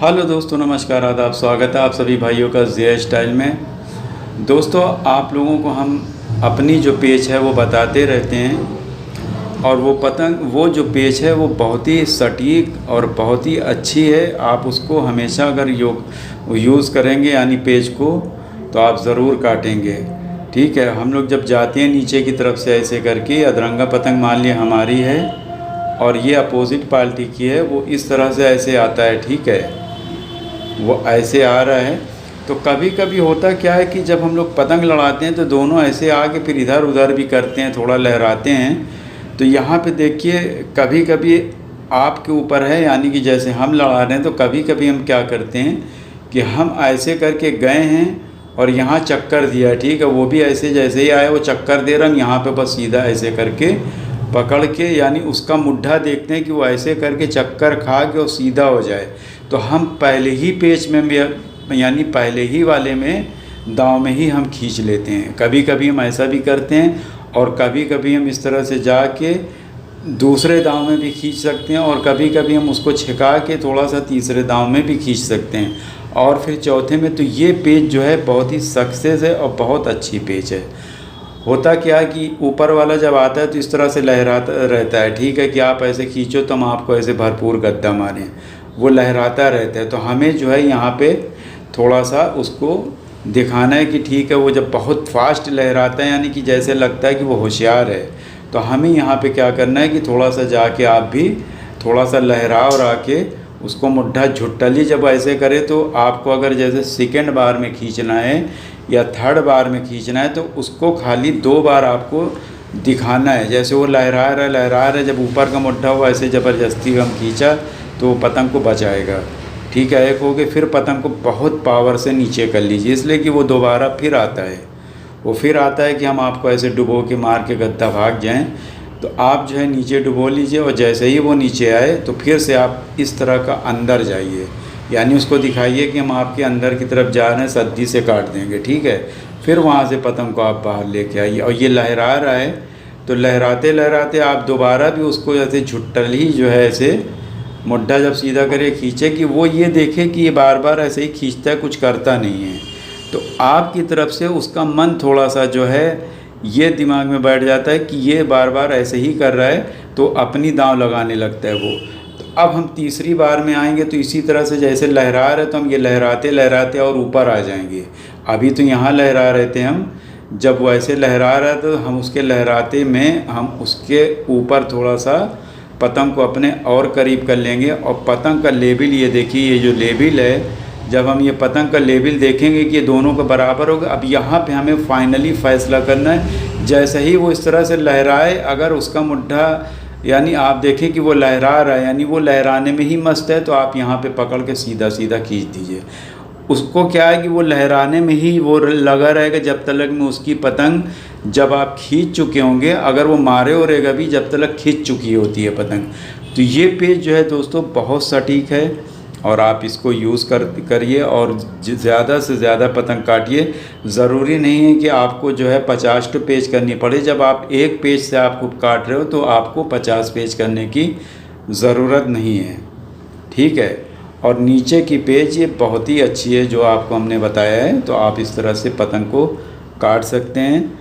Hello दोस्तों, नमस्कार, आदाब, स्वागत है आप सभी भाइयों का जे स्टाइल में। दोस्तों, आप लोगों को हम अपनी जो पेच है वो बताते रहते हैं और वो जो पेच है वो बहुत ही सटीक और बहुत ही अच्छी है। आप उसको हमेशा अगर यूज़ करेंगे यानी पेच को, तो आप ज़रूर काटेंगे। ठीक है, हम लोग जब जाते हैं नीचे की तरफ से ऐसे करके, अधरंगा पतंग मान लिया हमारी है और ये अपोजिट पार्टी की है, वो इस तरह से ऐसे आता है। ठीक है, वो ऐसे आ रहा है। तो कभी कभी होता क्या है कि जब हम लोग पतंग लड़ाते हैं तो दोनों ऐसे आके फिर इधर उधर भी करते हैं, थोड़ा लहराते हैं। तो यहाँ पे देखिए, कभी कभी आपके ऊपर है, यानी कि जैसे हम लड़ा रहे हैं तो कभी कभी हम क्या करते हैं कि हम ऐसे करके गए हैं और यहाँ चक्कर दिया। ठीक है, वो भी ऐसे जैसे ही आया वो चक्कर दे रहा, हम यहाँ पे बस सीधा ऐसे करके पकड़ के, यानी उसका मुड्ढा देखते हैं कि वो ऐसे करके चक्कर खा के और सीधा हो जाए। तो हम पहले ही पेच में यानी पहले ही वाले में दांव में ही हम खींच लेते हैं। कभी कभी हम ऐसा भी करते हैं और कभी कभी हम इस तरह से जाके दूसरे दांव में भी खींच सकते हैं और कभी कभी हम उसको छिका के थोड़ा सा तीसरे दांव में भी खींच सकते हैं और फिर चौथे में। तो ये पेच जो है बहुत ही सक्सेस है और बहुत अच्छी पेच है। होता क्या है कि ऊपर वाला जब आता है तो इस तरह से लहराता रहता है। ठीक है, कि आप ऐसे खींचो तो हम आपको ऐसे भरपूर गद्दा मारें, वो लहराता रहता है। तो हमें जो है यहाँ पे थोड़ा सा उसको दिखाना है कि ठीक है, वो जब बहुत फास्ट लहराता है यानी कि जैसे लगता है कि वो होशियार है, तो हमें यहाँ पे क्या करना है कि थोड़ा सा जाके आप भी थोड़ा सा लहरा और आके उसको मुड्ढा झुट्टली जब ऐसे करे, तो आपको अगर जैसे सेकेंड बार में खींचना है या थर्ड बार में खींचना है तो उसको खाली 2 बार आपको दिखाना है। जैसे वो लहरा रहा है, जब ऊपर का मुड्ढा हुआ ऐसे ज़बरदस्ती हम खींचा तो वो पतंग को बचाएगा। ठीक है, एक हो गए, फिर पतंग को बहुत पावर से नीचे कर लीजिए, इसलिए कि वो दोबारा फिर आता है। वो फिर आता है कि हम आपको ऐसे डुबो के मार के गद्दा भाग जाएं। तो आप जो है नीचे डुबो लीजिए और जैसे ही वो नीचे आए तो फिर से आप इस तरह का अंदर जाइए, यानी उसको दिखाइए कि हम आपके अंदर की तरफ जा रहे हैं, सद्दी से काट देंगे। ठीक है, फिर वहाँ से पतंग को आप बाहर लेके आइए और ये लहरा रहा है तो लहराते लहराते आप दोबारा भी उसको ऐसे झुट्टली जो है ऐसे मुड्ढा जब सीधा करे खींचे कि वो ये देखे कि ये बार बार ऐसे ही खींचता है, कुछ करता नहीं है। तो आपकी तरफ से उसका मन थोड़ा सा जो है ये दिमाग में बैठ जाता है कि ये बार बार ऐसे ही कर रहा है, तो अपनी दांव लगाने लगता है वो। तो अब हम तीसरी बार में आएंगे तो इसी तरह से जैसे लहरा रहे तो हम ये लहराते लहराते और ऊपर आ जाएंगे। अभी तो यहाँ लहरा रहे थे हम, जब वो ऐसे लहरा रहा तो हम उसके लहराते में हम उसके ऊपर थोड़ा सा पतंग को अपने और करीब कर लेंगे। और पतंग का लेवल ये देखिए, ये जो लेवल है, जब हम ये पतंग का लेवल देखेंगे कि ये दोनों का बराबर होगा। अब यहाँ पे हमें फाइनली फ़ैसला करना है। जैसे ही वो इस तरह से लहराए, अगर उसका मुड्ढा यानी आप देखें कि वो लहरा रहा है, यानी वो लहराने में ही मस्त है, तो आप यहाँ पे पकड़ के सीधा सीधा खींच दीजिए। उसको क्या है कि वो लहराने में ही वो लगा रहेगा जब तक में उसकी पतंग जब आप खींच चुके होंगे, अगर वो मारे हो रहेगा भी जब तक खींच चुकी होती है पतंग। तो ये पेच जो है दोस्तों बहुत सटीक है और आप इसको यूज़ करिए और ज़्यादा से ज़्यादा पतंग काटिए। ज़रूरी नहीं है कि आपको जो है 50 टू पेच करनी पड़े। जब आप एक पेच से आपको काट रहे हो तो आपको 50 पेच करने की ज़रूरत नहीं है। ठीक है, और नीचे की पेच ये बहुत ही अच्छी है जो आपको हमने बताया है, तो आप इस तरह से पतंग को काट सकते हैं।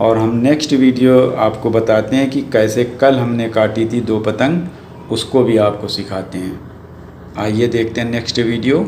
और हम नेक्स्ट वीडियो आपको बताते हैं कि कैसे कल हमने काटी थी 2 पतंग, उसको भी आपको सिखाते हैं। आइए देखते हैं नेक्स्ट वीडियो।